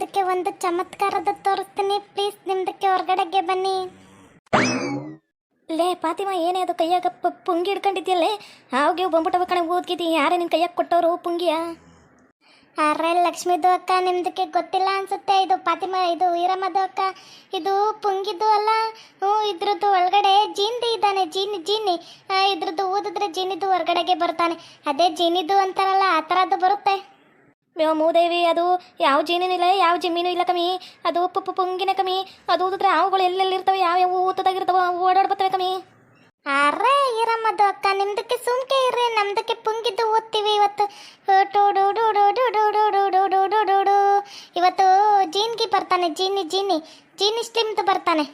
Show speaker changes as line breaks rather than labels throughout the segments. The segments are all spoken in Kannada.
ನಿಮ್ದಕ್ಕೆ ಒಂದು ಚಮತ್ಕಾರದ ತೋರಿಸ್ತೀನಿ, ಪ್ಲೀಸ್ ನಿಮ್ದಕ್ಕೆ ಹೊರಗಡೆಗೆ ಬನ್ನಿ.
ಲೇ ಫಾತಿಮಾ, ಏನೇ ಅದು ಕೈಯಾಗ ಪುಂಗಿ ಹಿಡ್ಕೊಂಡಿದ್ಯಲ್ಲೇ? ಹಾಗೆ ಬಂದ್ಬಿಟ್ಟವ ಕಣೆ, ಓದ್ಗಿದ್ದಿ. ಯಾರೇ ನಿನ್ನ ಕೈಯಾಗ ಕೊಟ್ಟವರು ಪುಂಗಿಯ?
ಅರೆ ಲಕ್ಷ್ಮಿದು ಅಕ್ಕ, ನಿಮ್ದಕ್ಕೆ ಗೊತ್ತಿಲ್ಲ ಅನ್ಸುತ್ತೆ. ಇದು ಫಾತಿಮಾ, ಇದು ಈರಮ್ಮದು ಅಕ್ಕ. ಇದು ಪುಂಗಿದ್ದು ಅಲ್ಲ. ಇದ್ರದ್ದು ಒಳಗಡೆ ಜೀನ್ದಿ ಇದ್ದಾನೆ, ಜೀನಿ. ಇದ್ರದ್ದು ಊದಿದ್ರೆ ಜೀನಿದ್ದು ಹೊರಗಡೆಗೆ ಬರ್ತಾನೆ. ಅದೇ ಜೀನಿದ್ದು ಅಂತಾರಲ್ಲ, ಆ ಥರದ್ದು ಬರುತ್ತೆ.
ಮೂದೇವಿ, ಅದು ಯಾವ ಜೀನಿನೂ ಇಲ್ಲ, ಯಾವ ಜಿಮ್ಮಿನೂ ಇಲ್ಲ ಕಮ್ಮಿ. ಅದು ಪುಂಗಿನ ಕಮ್ಮಿ. ಅದು ಊದಿದ್ರೆ ಹಾವುಗಳು ಎಲ್ಲೆಲ್ಲಿರ್ತವೆ, ಯಾವ ಊತದಾಗಿರ್ತವೆ, ಓಡಾಡ್ ಬರ್ತವೆ ಕಮ್ಮಿ.
ಅರೆ ಈರಮ್ಮದು ಅಕ್ಕ, ನಿಮ್ದಕ್ಕೆ ಸುಮ್ಕೆ ಇರ್ರಿ, ನಮ್ದಕ್ಕೆ ಪುಂಗಿದ್ದು ಓದ್ತೀವಿ ಇವತ್ತು. ಇವತ್ತು ಜೀನ್ಗಿ ಬರ್ತಾನೆ, ಜೀನಿ ಸ್ಲಿಮ್ದು ಬರ್ತಾನೆ.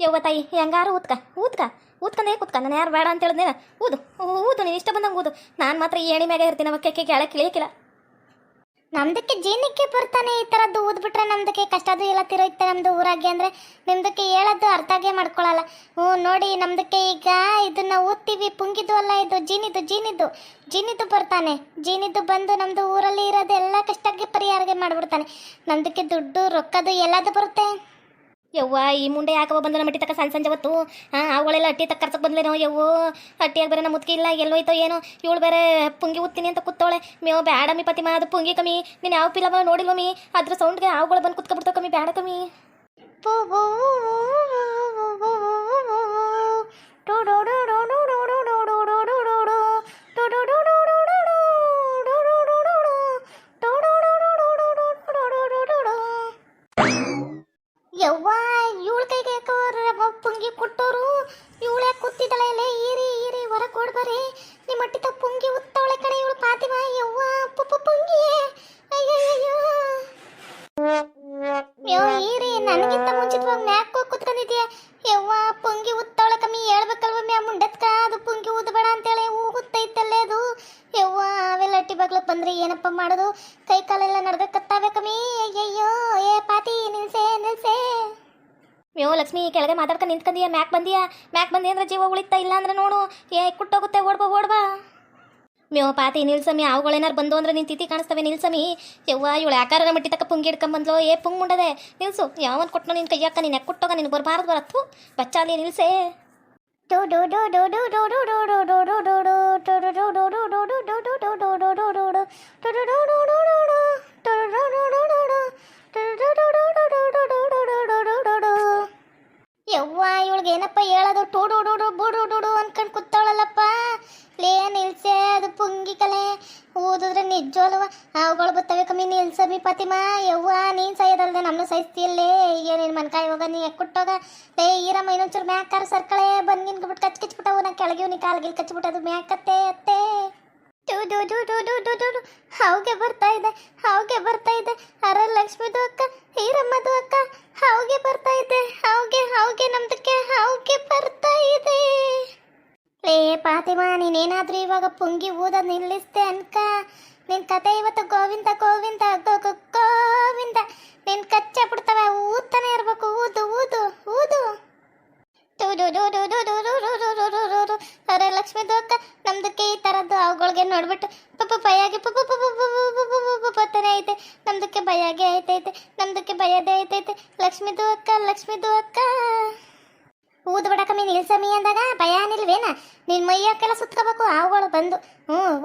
ಯವ್ವ ತಾಯಿ, ಹೆಂಗಾರು ಊದ್ಕಂದೇ ಕೂತ್ಕ. ನಾನು ಯಾರು ಬೇಡ ಅಂತ ಹೇಳಿದ್ನೇನ? ಊದು ನೀನು ಇಷ್ಟ ಬಂದಂಗೆ ಊದು. ನಾನು ಮಾತ್ರ ಈ ಎಣಿ ಮ್ಯಾಗ ಇರ್ತೀನಿ, ಅವಕ್ಕೆ ಕೆಳಕ್ಕೆ ಇಳಿಯಕ್ಕಿಲ್ಲ.
ನಮ್ದಕ್ಕೆ ಜೀನಿಕ್ಕೆ ಬರ್ತಾನೆ. ಈ ಥರದ್ದು ಊದ್ಬಿಟ್ರೆ ನಮ್ದಕ್ಕೆ ಕಷ್ಟದು ಎಲ್ಲ ತಿರೋಯ್ತೆ ನಮ್ದು ಊರಾಗೆ. ಅಂದರೆ ನಿಮ್ದಕ್ಕೆ ಹೇಳೋದು ಅರ್ಥಾಗೆ ಮಾಡ್ಕೊಳ್ಳಲ್ಲ. ನೋಡಿ, ನಮ್ದಕ್ಕೆ ಈಗ ಇದನ್ನ ಊದ್ತೀವಿ. ಪುಂಗಿದ್ದು ಅಲ್ಲ, ಇದು ಜೀನಿದ್ದು ಬರ್ತಾನೆ. ಜೀನಿದ್ದು ಬಂದು ನಮ್ದು ಊರಲ್ಲಿ ಇರೋದು ಎಲ್ಲ ಕಷ್ಟಕ್ಕೆ ಪರಿಹಾರಗೆ ಮಾಡಿಬಿಡ್ತಾನೆ. ನಮ್ದಕ್ಕೆ ದುಡ್ಡು ರೊಕ್ಕದು ಎಲ್ಲದು ಬರುತ್ತೆ.
ಯವ್ವ, ಈ ಮುಂಡೆ ಯಾಕವ ಬಂದು ನಮ್ಮ ಅಟ್ಟಿ ತಕ್ಕ ಸಂಜೆ ಹೊತ್ತು? ಅವುಗಳೆಲ್ಲ ಅಟ್ಟಿ ತಕ್ಕ ಕರ್ಸಕ್ಕೆ ಬಂದ್ಲೇನೋ? ಯವ್ವೋ, ಅಟ್ಟಿಯಾಗ ಬೇರೆ ನಮ್ಮ ಮುತ್ಕಿ ಇಲ್ಲ, ಎಲ್ಲೋಯ್ತೋ ಏನೋ. ಇವಳು ಬೇರೆ ಪುಂಗಿ ಉತ್ತೀನಿ ಅಂತ ಕೂತವಳೆ. ಮೇವು ಬ್ಯಾಡಮ್ಮಿ ಫಾತಿಮಾ, ಅದು ಪುಂಗಿ ಕಮ್ಮಿ. ನೀನು ಯಾವ ಫಿಲಮ್ ನೋಡಿಲ್ವಮ್ಮಿ? ಅದ್ರ ಸೌಂಡ್ಗೆ ಅವುಗಳು ಬಂದು ಕುತ್ಕೊಬಿಡ್ತಾವ ಕಮ್ಮಿ, ಬ್ಯಾಡ ಕಮ್ಮಿ.
ಯವ್ವ, ಇವಳ ಕೈಗೆ ಪುಂಗಿ ಕೊಟ್ಟೋರು. ಇವಳೆ ಕೂತಿದ್ದಾಳೆ, ಇಲ್ಲೇ ಈರಿ ಹೊರಗೆ ಕೊಡ್ಬರಿ. ನಿಮ್ಮ ಅಟ್ಟಿತ ಪುಂಗಿ ಉತ್ತವಳೆ ಕಣೆ ಇವಳು ಫಾತಿಮಾ. ಯವ್ವ ಪುಂಗಿ, ಅಯ್ಯಯ್ಯೋ ಈರಿ, ನನಗಿಂತ ಮುಂಚಿತವಾಗಿ ಮ್ಯಾಕ್ ಹೋಗಿ ಕುತ್ಕೊಂಡಿದ್ಯಾ? ಯವ್ವ ಪುಂಗಿ ಉತ್ತವಳೆ ಕಮ್ಮಿ, ಹೇಳ್ಬೇಕಲ್ವ ಮ್ಯಾ ಮುಂಡತ್ಕ, ಅದು ಪುಂಗಿ ಊದಬೇಡ ಅಂತೇಳಿ ಊಗುತ್ತೈತಲ್ಲೇ ಅದು. ಯವ್ವ ಅವೆಲ್ಲ ಅಟ್ಟಿ ಬಾಗ್ಲಕ್ಕೆ ಬಂದ್ರೆ ಏನಪ್ಪ ಮಾಡೋದು? ಕೈ ಕಾಲೆಲ್ಲ ನಡ್ಗಕ್ಕತ್ತಾವೆ ಕಮ್ಮಿ. ಅಯ್ಯಯ್ಯೋ, ಏ ಪಾತಿ ನಿಲ್ಸೆ.
ಮೇವು ಲಕ್ಷ್ಮಿ, ಕೆಳಗೆ ಮಾತಾಡ್ಕೊಂಡು ನಿಂತ್ಕೊಂಡಿಯ, ಮ್ಯಾಕ್ ಬಂದಿ ಅಂದ್ರೆ ಜೀವ ಉಳಿತಾ, ಇಲ್ಲ ಅಂದ್ರೆ ನೋಡು ಕುಟ್ಟೋಗುತ್ತೆ. ಓಡ್ಬಾ. ಮೇವು ಪಾತಿ ನಿಲ್ಸಮಿ, ಅವುಗಳೇನಾರು ಬಂದು ಅಂದ್ರೆ ನೀನು ತಿಥಿ ಕಾಣಿಸ್ತವೆ, ನಿಲ್ಸಮಿ. ಯವ್ವ ಇವಳು ಯಾಕಾರ ಮಟ್ಟಿ ತಕ್ಕ ಪುಂಗಿ ಹಿಡ್ಕೊಂಬಂದ್ಲು. ಪುಂಗ್ ಮುಂಡದೆ ನಿಲ್ಸು. ಯಾವನ್ ಕೊಟ್ಟನು ನಿನ್ನ ಕೈಯಾಕ? ನೀನು ಯಾಕೆ ಕೊಟ್ಟೋಗ? ನೀನು ಬರಬಾರ್ದು ಬಚ್ಚಾಲಿ ನಿಲ್ಸೆ.
ಯವ್ವ ಇವಳಿಗೆ ಏನಪ್ಪ ಹೇಳೋದು? ಬೂಡು ಅನ್ಕೊಂಡು ಕೂತಾಳಲ್ಲಪ್ಪ. ಲೇ ನಿಲ್ಸೆ, ಅದು ಪುಂಗಿ ಕಲೆ. ಊದಿದ್ರೆ ನಿಜವಲ್ವ ಅವುಗಳು ಬರ್ತವೆ ಕಮ್ಮಿ. ನಿಲ್ಸಮಿ ಫಾತಿಮಾ. ಯವ್ವ ನೀನು ಸೈಯದಲ್ದೆ ನಮ್ಮನ್ನು ಸಹಿಸ್ತಿಯಲ್ಲೇ. ಈಗ ನೀನು ಮನ್ಕಾಯಿ ಹೋಗ, ನೀ ಕೊಟ್ಟೋಗ. ಲೇ ಈರಮ್ಮ, ಇನ್ನೊಂಚೂರು ಮ್ಯಾಕಾರ ಸರ್ಕಳೆ ಬಂದು ನಿನ್ಗೆ ಕಚ್ಚಿಬಿಟ್ಟವು. ನಾ ಕೆಳಗೆ ನೀ ಕಾಲ್ಗಿಲ್ ಕಚ್ಚಿಬಿಟ್ಟದು ಮ್ಯಾಕತ್ತೆ ಅತ್ತೆ. ಹಾವಿಗೆ ಬರ್ತಾ ಇದೆ. ಅರೆ ಲಕ್ಷ್ಮಿದು ಅಕ್ಕ, ಈರಮ್ಮದು ಅಕ್ಕ, ಹಾವಿಗೆ ಬರ್ತಾ ಇದೆ. ಹಾವಿಗೆ ನಮ್ದಕ್ಕೆ ಹಾವಿಗೆ ಬರ್ತಾ ಇದೆ. ಲೇ ಫಾತಿಮಾ, ನೀನೇನಾದ್ರೂ ಇವಾಗ ಪುಂಗಿ ಊದ ನಿಲ್ಲಿಸ್ತೆ ಅನ್ಕ, ನಿನ್ ಕತೆ ಇವತ್ತು ಗೋವಿಂದ. ನಿನ್ ಕಚ್ಚ ಬಿಡ್ತವೆ, ಊದ್ತಾನೆ ಇರ್ಬೇಕು. ಊದು. ಅರೆ ಲಕ್ಷ್ಮಿದು ಅಕ್ಕ, ನಮ್ದಕ್ಕೆ ಈ ತರದ್ದು ಅವುಗಳಿಗೆ ನೋಡ್ಬಿಟ್ಟು ಭಯಾಗಿ ಬರ್ತಾನೆ ಐತೆ. ನಮ್ದಕ್ಕೆ ಭಯಾಗೆ ಐತೈತೆ, ನಮ್ದಕ್ಕೆ ಭಯದೇ ಐತೈತೆ. ಲಕ್ಷ್ಮಿದು ಅಕ್ಕ ಊದ್ಬೇಡ ಕಮ್ಮಿ, ನಿಲ್ಸಮಿ ಅಂದಾಗ ಭಯ ನಿಲ್ವೇನ? ನಿನ್ ಮೈಯಕ್ಕೆಲ್ಲ ಸುತ್ಕೋಬೇಕು ಹಾವುಗಳು ಬಂದು.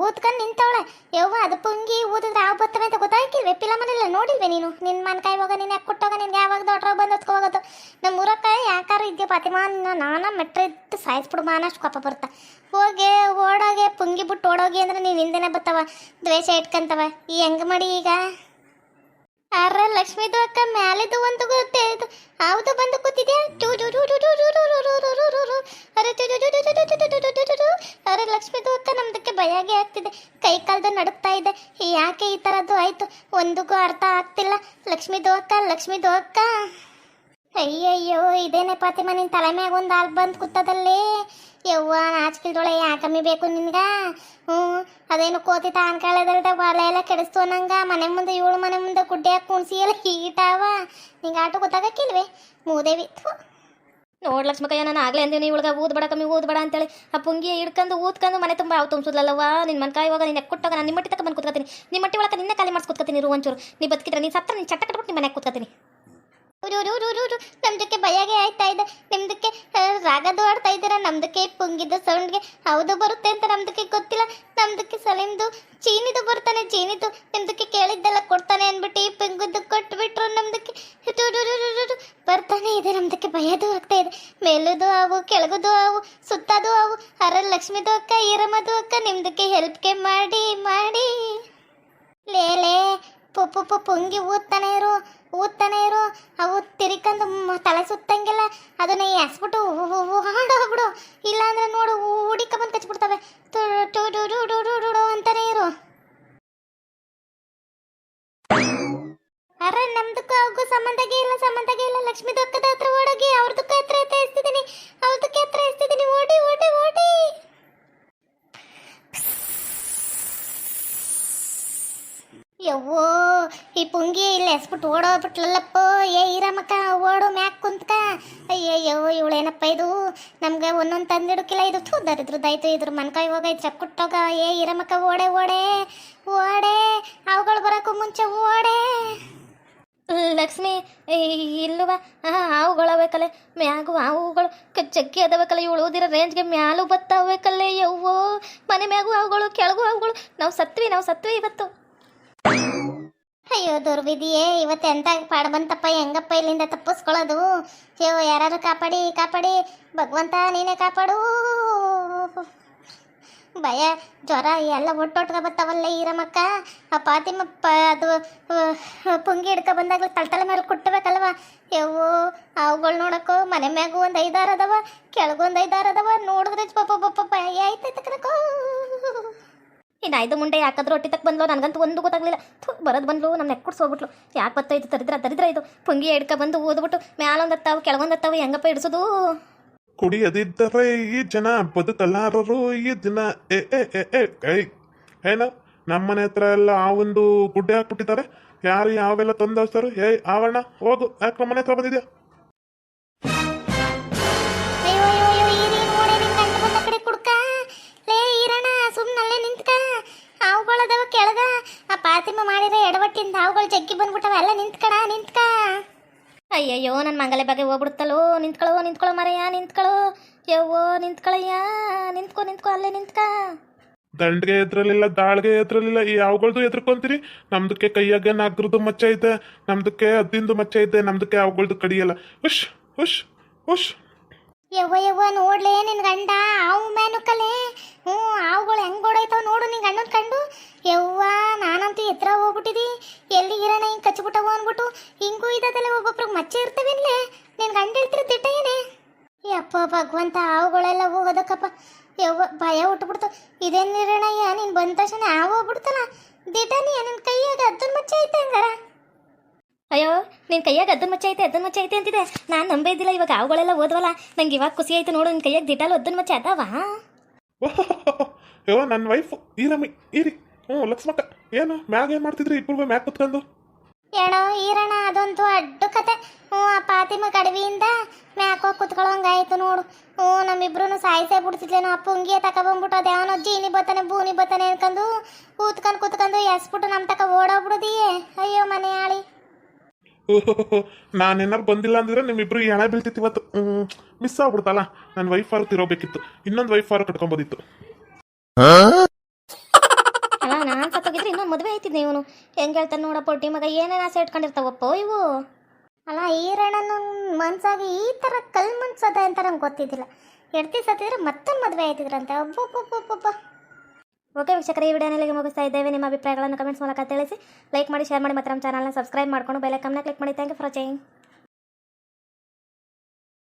ಊದ್ಕೊಂಡು ನಿಂತವಳೆ. ಯವ್ವ ಅದು ಪುಂಗಿ ಊದಿದ್ರೆ ಹಾವು ಬರ್ತವೆ ಅಂತ ಗೊತ್ತಾಗಿಲ್ವೇ? ಫಿಲಮನೆಲ್ಲ ನೋಡಿಲ್ವೇ ನೀನು? ನಿನ್ನ ಮನ್ಕಾಯಿ ಹೋಗ, ನೀನು ಯಾಕೆ ಕೊಟ್ಟೋಗ? ನಿನ್ಗೆ ಯಾವಾಗ ದೊಡ್ಡ ಬಂದು ಹೊತ್ಕೋಗೋದು? ನಮ್ಮ ಊರಕ್ಕಾಯಿ ಯಾಕಾರು ಇದೆಯಾ ಫಾತಿಮಾ? ನಾನ ಮೆಟ್ರಿದ್ದು ಸಾಯಿಸ್ಬಿಡು, ಮಾನಷ್ಟು ಕೋಪ ಬರ್ತಾ. ಹೋಗಿ ಓಡೋಗೆ, ಪುಂಗಿ ಬಿಟ್ಟು ಓಡೋಗಿ ಅಂದ್ರೆ ನೀನು ಹಿಂದೆನೇ ಬರ್ತಾವ, ದ್ವೇಷ ಇಟ್ಕೊಂತವ. ಈ ಹೆಂಗೆ ಮಾಡಿ ಈಗ? ಅರೆ ಲಕ್ಷ್ಮಿದು ಅಕ್ಕ, ಮ್ಯಾಲಿದು ಒಂದು ಗೊತ್ತೇ ಇದು ಯಾವುದು ಬಂದು ಕೂತಿದ್ಯಾ? ಅರೆ ಲಕ್ಷ್ಮಿದು ಅಕ್ಕ, ನಮ್ದಕ್ಕೆ ಭಯಾಗೆ ಆಗ್ತಿದೆ. ಕೈ ಕಾಲ್ದು ನಡುಕ್ತಾ ಇದೆ. ಯಾಕೆ ಈ ಥರದ್ದು ಆಯ್ತು ಒಂದಿಗೂ ಅರ್ಥ ಆಗ್ತಿಲ್ಲ. ಲಕ್ಷ್ಮಿದು ಅಕ್ಕ ಅಯ್ಯಯ್ಯೋ, ಇದೇನೆ ಫಾತಿಮಾ ನಿನ್ನ ತಲೆ ಮ್ಯಾಗ ಒಂದು ಹಾಲು ಬಂದು ಕೂತದಲ್ಲಿ. ಯವ್ವ ನಾಚಿಕಿಲ್ದೊಳೆ, ಯಾಕಮ್ಮಿ ಬೇಕು ನಿನ್ಗ? ಅದೇನು ಕೋತಿ ತಾನ್ಕಾಳದಲ್ದ ಹೊಲ ಎಲ್ಲ ಕೆಡಿಸ್ತು ಅನ್ನಂಗ. ಮನೆ ಮುಂದೆ ಇವಳು ಮನೆ ಮುಂದೆ ಗುಡ್ಡೆ ಹಾಕಿ ಕುಣಿಸಿ ಎಲ್ಲ ಹೀಟಾವ. ನಿಂಗೆ ಆಟೋ ಗೊತ್ತಾಗಕ್ಕಿಲ್ವೇ ಮೂದೇವಿ?
ನೋಡ್ ಲಕ್ಷ್ಮಕ್ಕಯ್ಯ ನಾನು ಆಗ್ಲೇ ಅಂದಿನಿ ಇವಳಿಗೆ ಊದ್ಬೇಡ ಕಮ್ಮಿ ಊದ್ಬೇಡ ಅಂತೇಳಿ ಆ ಪುಂಗಿ ಹಿಡ್ಕೊಂಡು ಊದ್ಕೊಂಡು ಮನೆ ತುಂಬ ಅವು ತುಂಬಿಸೋದಲ್ಲವಾ ನಿನ್ನ ಮನ್ಕಾಯಿ ಹೋಗ ನೀನು ಕೊಟ್ಟಾಗ ನಾನು ನಿಮ್ಮಟ್ಟಿ ತಕ್ಕ ಬಂದು ಕೂತ್ಕೊತೀನಿ ನಿಮ್ಮಟ್ಟಿ ಒಳಗೆ ನಿನ್ನೆ ಖಾಲಿ ಮಾಡಿಸ್ ಕೂತ್ಕೊತೀನಿ ಇರು ಒಂಚೂರು ನೀ ಬದುಕಿದ್ರೆ ನೀನು ಸತ್ತ ನೀನು ಚಟ್ಟ ಕಟ್ಬಿಟ್ಟು ನಿಮ್ಮ ಮನೆಗೆ ಕೂತ್ಕೊತೀನಿ
ನಮ್ದಕ್ಕೆ ಭಯಾಗೆ ಆಯ್ತಾ ಇದೆ ನಿಮ್ದಕ್ಕೆ ರಾಗದು ಆಡ್ತಾ ಇದ್ದೀರಾ ನಮ್ದಕ್ಕೆ ಪುಂಗಿದ್ದು ಸೌಂಡ್ಗೆ ಹೌದು ಬರುತ್ತೆ ಅಂತ ನಮ್ದಕ್ಕೆ ಗೊತ್ತಿಲ್ಲ ನಮ್ದಕ್ಕೆ ಸಲಿಮ್ದು ಚೀನಿದು ಬರ್ತಾನೆ ಚೀನಿದು ನಿಮ್ದಕ್ಕೆ ಕೇಳಿದ್ದೆಲ್ಲ ಕೊಡ್ತಾನೆ ಅಂದ್ಬಿಟ್ಟು ಈ ಪುಂಗಿದ್ದು ಕೊಟ್ಬಿಟ್ರು ನಮ್ದಕ್ಕೆ ಬರ್ತಾನೆ ಇದೆ ನಮ್ದಕ್ಕೆ ಭಯದು ಆಗ್ತಾ ಇದೆ ಮೇಲುದು ಅವು ಕೆಳಗುದು ಅವು ಸುತ್ತದು ಅವು ಲಕ್ಷ್ಮಿದು ಅಕ್ಕ ಈರಮ್ಮದು ಅಕ್ಕ ನಿಮ್ದಕ್ಕೆ ಹೆಲ್ಪ್ಗೆ ಮಾಡಿ ಮಾಡಿ ಲೇ ಪುಂಗಿ ಊದ್ತಾನೆ ಇರು ಅವು ತಿರ್ಕೊಂಡು ತಲೆ ಸುತ್ತಂಗಿಲ್ಲ ಅದನ್ನ ಎಸ್ಬಿಟ್ಟು ಹಾಡೋಗ್ಬಿಡು ಇಲ್ಲಾಂದ್ರೆ ನೋಡು ಹುಡಿಕ ಬಂದು ಕಚ್ಬಿಡ್ತವೆ ಅಂತಾನೆ ಇರು ನಮ್ದಕ್ಕೂ ಅವ್ಗೂ ಸಂಬಂಧಗೆ ಇಲ್ಲ ಲಕ್ಷ್ಮಿ ದುಃಖದ ಹತ್ರ ಓಡೋಗಿ ಅವ್ರದಕ್ಕೂ ಹತ್ರ ಎತ್ತಿಸ್ತಿದ್ದೀನಿ ಓಡಿ ಯವ್ವೋ ಈ ಪುಂಗಿ ಇಲ್ಲಿ ಎಸ್ಬಿಟ್ಟು ಓಡೋಗ್ಬಿಟ್ಲಲ್ಲಪ್ಪ ಏ ಈರಮ್ಮಕ್ಕ ಓಡು ಮ್ಯಾಕ್ ಕುಂತ್ಕ ಅಯ್ಯಯ್ಯೋ ಇವಳೇನಪ್ಪ ಇದು ನಮ್ಗೆ ಒಂದೊಂದು ತಂದಿಡಕಿಲ್ಲ ಇದು ದರಿದ್ರದ್ದಾಯ್ತು ಇದ್ರ ಮನ್ಕಾಯಿ ಹೋಗೈತೆ ಚಕ್ಕುಟ್ಟೋಗ ಏ ಈರಮ್ಮಕ್ಕ ಓಡೆ ಅವುಗಳು ಬರೋಕ್ಕೂ ಮುಂಚೆ ಓಡೆ
ಲಕ್ಷ್ಮಿ ಇಲ್ಲವ ಹಾವುಗಳಬೇಕಲ್ಲೇ ಮ್ಯಾಗು ಹಾವುಗಳು ಜಗ್ಗಿ ಅದಬೇಕಲ್ಲ ಇವಳು ಓದಿರೋ ರೇಂಜ್ಗೆ ಮ್ಯಾಲೂ ಬತ್ತಾವಬೇಕಲ್ಲೇ ಯವ್ವೋ ಮನೆ ಮ್ಯಾಗು ಹಾವುಗಳು ಕೆಳಗು ಹಾವುಗಳು ನಾವು ಸತ್ವಿ ಇವತ್ತು
ಅಯ್ಯೋ ದುರ್ವಿಧಿಯೇ ಇವತ್ತು ಎಂತ ಪಾಡ್ ಬಂತಪ್ಪ ಹೆಂಗಪ್ಪ ಇಲ್ಲಿಂದ ತಪ್ಪಿಸ್ಕೊಳ್ಳೋದು ಯಾರು ಕಾಪಾಡಿ ಭಗವಂತ ನೀನೇ ಕಾಪಾಡು ಭಯ ಜ್ವರ ಎಲ್ಲ ಒಟ್ಟೊಟ್ಗೆ ಬರ್ತಾವಲ್ಲ ಈರಮ್ಮಕ್ಕ ಆ ಪಾತಿಮಪ್ಪ ಅದು ಪುಂಗಿ ಹಿಡ್ಕ ಬಂದಾಗ ತಲೆ ಮೇಲೆ ಕುಟ್ಟಬೇಕಲ್ವ ಯವ್ವೋ ಅವುಗಳು ನೋಡಕ್ಕೋ ಮನೆ ಮ್ಯಾಗು ಒಂದು 5-6 ಅದಾವ ಕೆಳಗೊಂದು 5-6 ಅದಾವ ನೋಡಿದ್ರೆ ಪಾಪ ಭಯ ಆಯ್ತೈತೆ ಕಣಕೋ
ಇನ್ನು 5 ಮುಂಡೆ ಯಾಕಾದ್ರೂ ಹೊಟ್ಟಿ ತಕ್ಕ ಬಂದ್ಲು ನನಗಂತೂ ಒಂದು ಗೊತ್ತಾಗಲಿಲ್ಲ ಬರೋದು ಬಂದ್ಲು ನಮ್ಮ ನೆಕ್ಕುಡ್ಸಿ ಹೋಗ್ಬಿಟ್ಲು ಯಾಕೆ ಬರ್ತೈತೆ ದರಿದ್ರ ಇದು ಪುಂಗಿ ಹಿಡ್ಕ ಬಂದು ಓದ್ಬಿಟ್ಟು ಮ್ಯಾಲೊಂದು ಹತ್ತಾವು ಕೆಳಗೊಂದು ಹೆಂಗಪ್ಪ ಹಿಡಿಸೋದು
ಕುಡಿಯದಿದ್ದರೆ ಈ ಜನ ಬದುಕಲಾರರು ಈ ದಿನ ಏನು ನಮ್ಮನೆ ಹತ್ರ ಎಲ್ಲ ಆ ಒಂದು ಗುಡ್ಡೆ ಹಾಕ್ಬಿಟ್ಟಿದ್ದಾರೆ ಯಾರು ಯಾವೆಲ್ಲ ತಂದೋಸ್ತಾರೆ ಆವರಣ ಹೋಗು ಯಾಕೆ ಮನೆ ಹತ್ರ ಬಂದಿದ್ಯಾ
ಅವುಗಳದವ ಕೆಳಗ ಆ ಪಾತಿಮ ಮಾಡಿರೋ ಎಡವಟ್ಟಿಂದ ಅವುಗಳು ಜಗ್ಗಿ ಬಂದ್ಬಿಟ್ಟವ ಎಲ್ಲ ನಿಂತ್ಕ
ಅಯ್ಯಯ್ಯೋ ನನ್ನ ಮಂಗಲೆ ಬಗ್ಗೆ ಹೋಗ್ಬಿಡುತ್ತಲ್ಲೋ ನಿಂತ್ಕೊಳ್ಳೋ ಮರೆಯ ನಿಂತ್ಕೊಳ್ಳೋ ಯವ್ವೋ ನಿಂತ್ಕೊಳ್ಳಯ್ಯ ನಿಂತ್ಕೋ ಅಲ್ಲೇ ನಿಂತ್ಕ
ದಂಡ್ಗೆ ಎದ್ರಲಿಲ್ಲ ದಾಳ್ಗೆ ಎದ್ರಲಿಲ್ಲ ಈ ಯಾವ್ಗಳ್ದು ಎದ್ರಕೊಂತೀರಿ ನಮ್ದಕ್ಕೆ ಕೈಯಾಗೆ ನಾಗ್ರದ್ದು ಮಚ್ಚ ಐತೆ ನಮ್ದಕ್ಕೆ ಹದ್ದಿಂದು ಮಚ್ಚ ಐತೆ ನಮ್ದಕ್ಕೆ ಯಾವ್ಗಳ್ದು ಕಡಿಯಲ್ಲ ಹುಷ್
ಯವ್ವ ನೋಡ್ಲೇ ನಿನ್ ಗಂಡ ಅವು ಮ್ಯಾನುಕಲೆ ಅವುಗಳು ಹೆಂಗ್ ಓಡೈತಾವ ನೋಡು ನಿನ್ ಗಂಡನ್ ಕಂಡು ಯವ್ವ ನಾನಂತೂ ಎತ್ತರ ಹೋಗ್ಬಿಟ್ಟಿದಿ ಎಲ್ಲಿ ಇರೋಣ ಹಿಂಗ್ ಕಚ್ಬಿಟ್ಟವು ಅನ್ಬಿಟ್ಟು ಹಿಂಗೂ ಇದ್ದದಲ್ಲ ಒಬ್ಬೊಬ್ರಿಗೆ ಮಚ್ಚೆ ಇರ್ತವೇನ್ಲೇ ನಿನ್ ಗಂಡ ಹೇಳ್ತಿರ ದಿಟ್ಟ ಏನೇ ಯಪ್ಪ ಭಗವಂತ ಅವುಗಳೆಲ್ಲ ಹೋಗೋದಕ್ಕಪ್ಪ ಯವ್ವ ಭಯ ಹುಟ್ಟುಬಿಡ್ತು ಇದೇನ್ ಇರೋಣಯ್ಯ ನೀನ್ ಬಂದ ತಕ್ಷಣ ಹೋಗ್ಬಿಡ್ತಲ್ಲ ದಿಟ ನಿನ್ ಕೈಯಾಗ ಅದ್ದನ್ ಮಚ್ಚೆ ಐತೆ ಹಂಗಾರ
ಅಯ್ಯೋ ನಿನ್ನ ಕೈಯಾಗ ಅದ್ದನ್ ಮಚ್ಚ ಐತೆ ಅಂತಿದೆ ನಾನು ನಂಬಿದ್ದಿಲ್ಲ ಇವಾಗ ಅವುಗಳೆಲ್ಲ ಓದ್ವಲ್ಲ ನಂಗೆ ಇವಾಗ ಖುಷಿ ಆಯ್ತು ನೋಡು ನಿನ್ನ ಕೈಯಾಗ ದಿಟಾಲು ಅದ್ದನ್ ಮಚ್ಚ ಅದಾವ
ಯೋ ನನ್ನ ವೈಫ್ ಈರಮ್ಮಿ ಈರಿ ಲಕ್ಷ್ಮಕ್ಕ ಏನು ಮ್ಯಾಗ ಏನು ಮಾಡ್ತಿದ್ರಿ ಇಬ್ಬರು ಮ್ಯಾಗ ಕುತ್ಕೊಂಡು
ಏನೋ ಈರಣ್ಣ ಅದಂತೂ ಅಡ್ಡು ಕತೆ ಆ ಪಾತಿಮ ಕಡವಿಯಿಂದ ಮ್ಯಾಕ್ ಹೋಗಿ ಕುತ್ಕೊಳ್ಳೋಂಗಾಯ್ತು ನೋಡು ನಮ್ಮಿಬ್ರು ಸಾಯಿಸೇ ಬಿಡ್ತಿದ್ಲೇನೋ ಆ ಪುಂಗಿಯ ತಗೊಬಂದ್ಬಿಟ್ಟು ಅದು ಯಾವನೋ ಜೀನಿ ಬತ್ತಾನೆ ಬೂನಿ ಬತ್ತಾನೆ ಅನ್ಕೊಂಡು ಕೂತ್ಕೊಂಡು ಎಸ್ಬಿಟ್ಟು ನಮ್ಮ ತಕ ಓಡೋಗ್ಬಿಡೋದಿಯೇ ಅಯ್ಯೋ ಮನೆ ಆಳಿ
ನಾನೇನಾರು ಬಂದಿಲ್ಲ ಅಂದಿದ್ರೆ ನಿಮ್ಮಿಬ್ರು ಹೆಣ ಬೀಳ್ತಿತ್ತು ಇವತ್ತು ಮಿಸ್ ಆಗ್ಬಿಡ್ತಲ್ಲ ನನ್ನ ವೈಫ್ ಆರು ತಿರೋಬೇಕಿತ್ತು ಇನ್ನೊಂದು ವೈಫ್ ಆರು ಕಟ್ಕೊಂಬೋದಿತ್ತು
ಅಲ್ಲ ನಾನು ಸತ್ತೋಗಿದ್ರೆ ಇನ್ನೊಂದು ಮದುವೆ ಆಯ್ತಿದ್ದೆ ಇವನು ಹೆಂಗೆ ಹೇಳ್ತಾನೆ ನೋಡಪ್ಪ ಒಟ್ಟಿ ಮಗ ಏನೇನು ಆಸೆ ಇಟ್ಕೊಂಡಿರ್ತಾವಪ್ಪ ಇವು
ಅಲ್ಲ ಈರಣ್ಣನ ಮನ್ಸಾಗಿ ಈ ಥರ ಕಲ್ ಮನ್ಸದ ಅಂತ ನಂಗೆ ಗೊತ್ತಿದ್ದಿಲ್ಲ ಎಡ್ತಿ ಸತ್ತಿದ್ರೆ ಮತ್ತೊಂದು ಮದುವೆ ಆಯ್ತಿದ್ರಂತೆ ಒಬ್ಬೊಬ್ಬೊಬ್ಬೊಬ್ಬ
ಓಕೆ ವೀಕ್ಷಕರೇ ಈ ವಿಡಿಯೋನಲ್ಲಿ ಮುಗಿಸ್ತಾ ಇದ್ದೇವೆ ನಿಮ್ಮ ಅಭಿಪ್ರಾಯಗಳನ್ನು ಕಮೆಂಟ್ಸ್ ಮೂಲಕ ತಿಳಿಸಿ ಲೈಕ್ ಮಾಡಿ ಶೇರ್ ಮಾಡಿ ಮತ್ತು ನಮ್ಮ ಚಾನಲ್ನ ಸಬ್ಸ್ಕ್ರೈಬ್ ಮಾಡ್ಕೊಂಡು ಬೆಲ್ ಐಕಾನ್ನ ಕ್ಲಿಕ್ ಮಾಡಿ ಥ್ಯಾಂಕ್ ಯು ಫಾರ್ ವಾಚಿಂಗ್